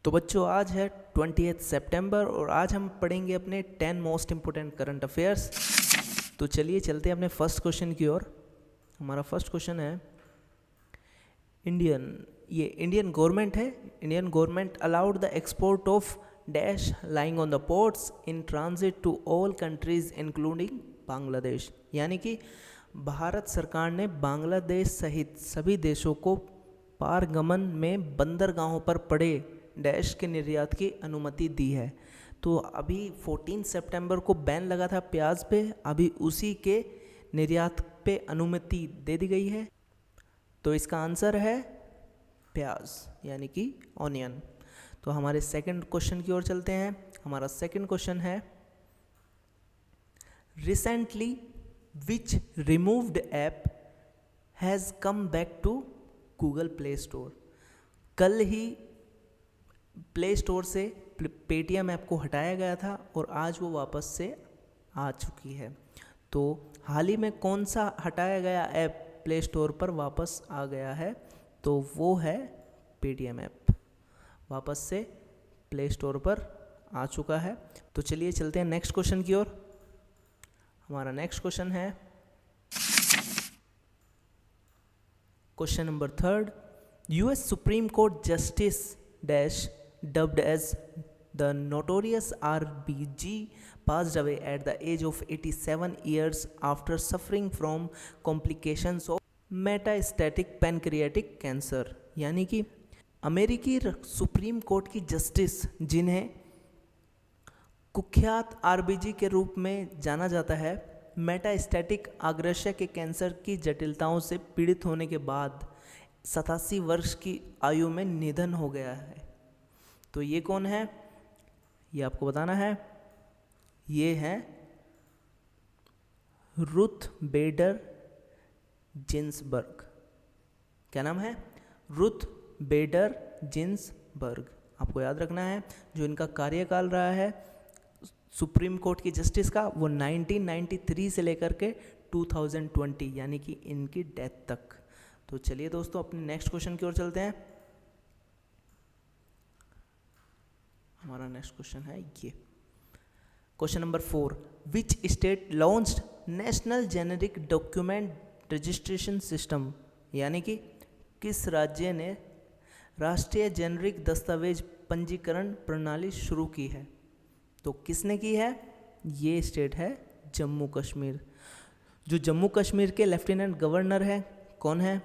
तो बच्चों आज है 20 सितंबर और आज हम पढ़ेंगे अपने 10 मोस्ट इम्पोर्टेंट करंट अफेयर्स। तो चलिए चलते हैं अपने फर्स्ट क्वेश्चन की ओर। हमारा फर्स्ट क्वेश्चन है इंडियन गवर्नमेंट है। Indian government allowed the export of dash lying on the ports in transit to all countries including Bangladesh. यानी कि भारत सरकार ने बांग्लादेश सहित सभी देशों को पारगमन में बंदरगाहों पर पड़े डैश के निर्यात की अनुमति दी है। तो अभी 14 सितंबर को बैन लगा था प्याज पे, अभी उसी के निर्यात पे अनुमति दे दी गई है। तो इसका आंसर है प्याज यानी कि ऑनियन। तो हमारे सेकंड क्वेश्चन की ओर चलते हैं। हमारा सेकंड क्वेश्चन है recently which removed app has come back to Google Play Store. कल ही प्ले स्टोर से पेटीएम ऐप को हटाया गया था और आज वो वापस से आ चुकी है। तो हाल ही में कौन सा हटाया गया ऐप प्ले स्टोर पर वापस आ गया है? तो वो है पेटीएम ऐप, वापस से प्ले स्टोर पर आ चुका है। तो चलिए चलते हैं नेक्स्ट क्वेश्चन की ओर। हमारा नेक्स्ट क्वेश्चन है question number 3। US supreme court justice dash dubbed as the notorious RBG passed away at the age of 87 years after suffering from complications of metastatic pancreatic cancer। यानी कि अमेरिकी supreme court की justice जिन्हें कुख्यात RBG के रूप में जाना जाता है, मेटास्टैटिक आग्रस्य के कैंसर की जटिलताओं से पीड़ित होने के बाद 87 वर्ष की आयु में निधन हो गया है। तो ये कौन है? ये आपको बताना है। ये है रुथ बेडर जिन्सबर्ग। क्या नाम है? रुथ बेडर जिन्सबर्ग। आपको याद रखना है जो इनका कार्यकाल रहा है सुप्रीम कोर्ट की जस्टिस का, वो 1993 से लेकर के 2020 यानी कि इनकी डेथ तक। तो चलिए दोस्तों अपने नेक्स्ट क्वेश्चन की ओर चलते हैं। हमारा नेक्स्ट क्वेश्चन है ये question number 4। Which state launched national generic document registration system. यानी कि किस राज्य ने राष्ट्रीय जेनेरिक दस्तावेज पंजीकरण प्रणाली शुरू की है? तो किसने की है? ये स्टेट है जम्मू कश्मीर। जो जम्मू कश्मीर के लेफ्टिनेंट गवर्नर हैं कौन है?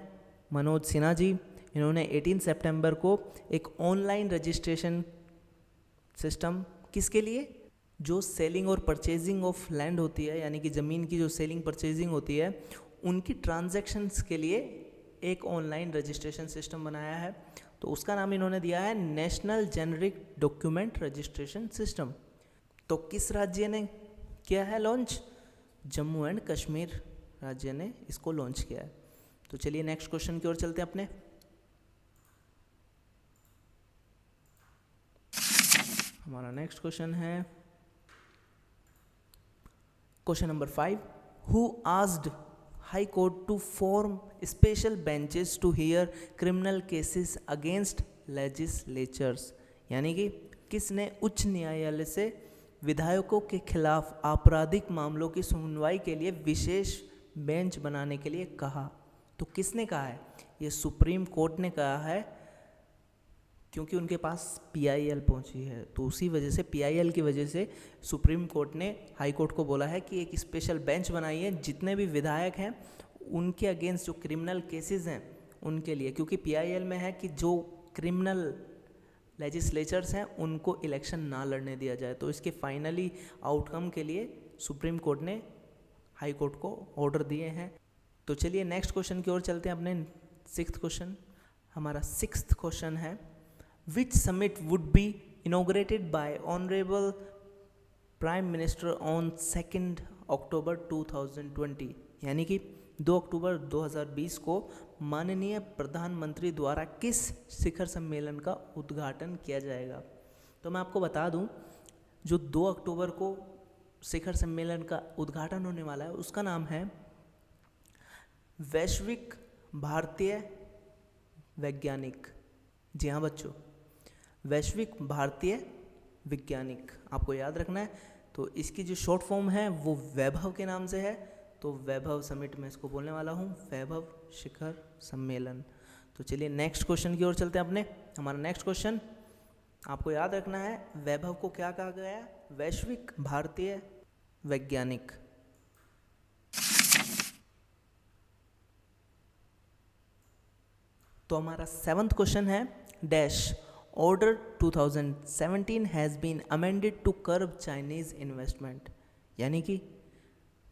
मनोज सिन्हा जी। इन्होंने 18 सितंबर को एक ऑनलाइन रजिस्ट्रेशन सिस्टम किसके लिए? जो सेलिंग और परचेजिंग ऑफ लैंड होती है, यानी कि ज़मीन की जो सेलिंग परचेजिंग होती है, उनकी ट्रांजैक्शंस के लिए एक ऑनलाइन रजिस्ट्रेशन सिस्टम बनाया है। तो उसका नाम इन्होंने दिया है national generic document registration system. तो किस राज्य ने किया है लॉन्च? जम्मू एंड कश्मीर राज्य ने इसको लॉन्च किया है। तो चलिए नेक्स्ट क्वेश्चन की ओर चलते हैं अपने। हमारा नेक्स्ट क्वेश्चन है question number 5। Who asked high court to form special benches to hear criminal cases against legislatures. यानी कि किसने उच्च न्यायालय से विधायकों के खिलाफ आपराधिक मामलों की सुनवाई के लिए विशेष बेंच बनाने के लिए कहा? तो किसने कहा है? ये सुप्रीम कोर्ट ने कहा है, क्योंकि उनके पास पीआईएल पहुंची है। तो उसी वजह से पीआईएल की वजह से सुप्रीम कोर्ट ने हाई कोर्ट को बोला है कि एक स्पेशल बेंच बनाइए, जितने भी विधायक हैं उनके अगेंस्ट जो क्रिमिनल केसेस हैं उनके लिए, क्योंकि पीआईएल में है कि जो क्रिमिनल लेजिस्लेचर्स हैं उनको इलेक्शन ना लड़ने दिया जाए। तो इसके फाइनली आउटकम के लिए सुप्रीम कोर्ट ने हाई कोर्ट को ऑर्डर दिए हैं। तो चलिए नेक्स्ट क्वेश्चन की ओर चलते हैं अपने 6th क्वेश्चन। हमारा 6th क्वेश्चन है Which summit would be inaugurated by Honorable Prime Minister on 2nd October 2020। यानी कि 2 अक्टूबर 2020 को माननीय प्रधानमंत्री द्वारा किस शिखर सम्मेलन का उद्घाटन किया जाएगा? तो मैं आपको बता दूं, जो 2 अक्टूबर को शिखर सम्मेलन का उद्घाटन होने वाला है उसका नाम है वैश्विक भारतीय वैज्ञानिक। जी हाँ बच्चों, वैश्विक भारतीय वैज्ञानिक, आपको याद रखना है। तो इसकी जो शॉर्ट फॉर्म है वो वैभव के नाम से है, तो वैभव समिट में इसको बोलने वाला हूँ, वैभव शिखर सम्मेलन। तो चलिए नेक्स्ट क्वेश्चन की ओर चलते हैं अपने। हमारा नेक्स्ट क्वेश्चन आपको याद रखना है, वैभव को क्या कहा गया है? वैश्विक भारतीय वैज्ञानिक। तो हमारा 7th क्वेश्चन है, dash order 2017 has been amended to curb Chinese investment, यानी कि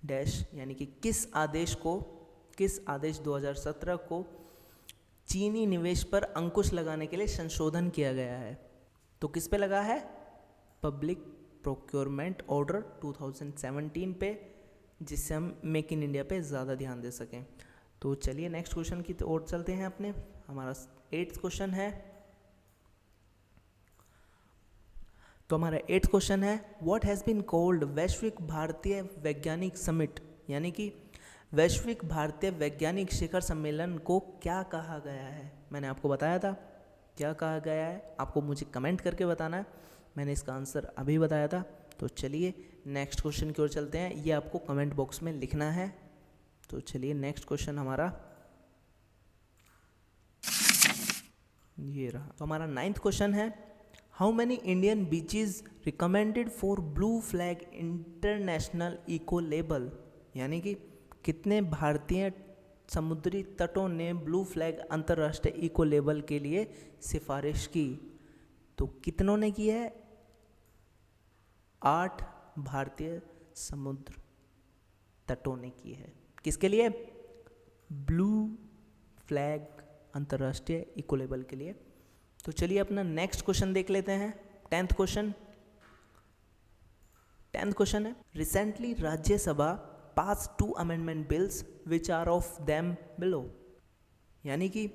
डैश, यानी कि किस आदेश 2017 को चीनी निवेश पर अंकुश लगाने के लिए संशोधन किया गया है? तो किस पे लगा है? पब्लिक प्रोक्योरमेंट ऑर्डर 2017 पे, जिससे हम मेक इन इंडिया पे ज़्यादा ध्यान दे सकें। तो चलिए नेक्स्ट क्वेश्चन की ओर चलते हैं अपने। हमारा 8th क्वेश्चन है, तो हमारा 8th क्वेश्चन है, व्हाट हैज़ बीन कॉल्ड वैश्विक भारतीय वैज्ञानिक समिट, यानी कि वैश्विक भारतीय वैज्ञानिक शिखर सम्मेलन को क्या कहा गया है? मैंने आपको बताया था क्या कहा गया है, आपको मुझे कमेंट करके बताना है। मैंने इसका आंसर अभी बताया था। तो चलिए नेक्स्ट क्वेश्चन की ओर चलते हैं, ये आपको कमेंट बॉक्स में लिखना है। तो चलिए नेक्स्ट क्वेश्चन हमारा ये रहा। तो हमारा 9th क्वेश्चन है, how many Indian beaches recommended for blue flag international eco label, यानी कि कितने भारतीय समुद्री तटों ने ब्लू फ्लैग अंतर्राष्ट्रीय इको लेबल के लिए सिफारिश की? तो कितनों ने की है? 8 भारतीय समुद्र तटों ने की है। किसके लिए? ब्लू फ्लैग अंतर्राष्ट्रीय इको लेबल के लिए। तो चलिए अपना नेक्स्ट क्वेश्चन देख लेते हैं। 10th क्वेश्चन है, recently Rajya Sabha pass 2 amendment bills which are of them below, यानी कि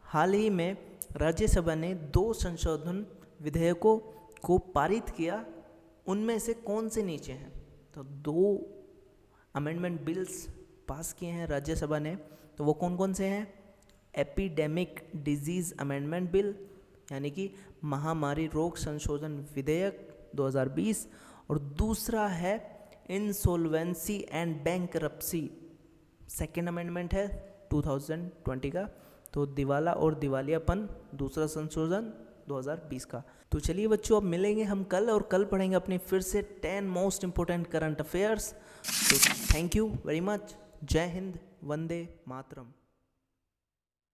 हाल ही में राज्यसभा ने 2 संशोधन विधेयकों को पारित किया, उनमें से कौन से नीचे हैं? तो 2 अमेंडमेंट बिल्स पास किए हैं राज्यसभा ने, तो वो कौन कौन से हैं? एपिडेमिक डिजीज़ अमेंडमेंट बिल, यानी कि महामारी रोग संशोधन विधेयक 2020, और दूसरा है insolvency and bankruptcy, second amendment है 2020 का, तो दिवाला और दिवालियापन दूसरा संशोधन 2020 का। तो चलिए बच्चों, अब मिलेंगे हम कल, और कल पढ़ेंगे अपने फिर से 10 मोस्ट इंपॉर्टेंट करंट अफेयर्स। तो थैंक यू वेरी मच। जय हिंद, वंदे मातरम।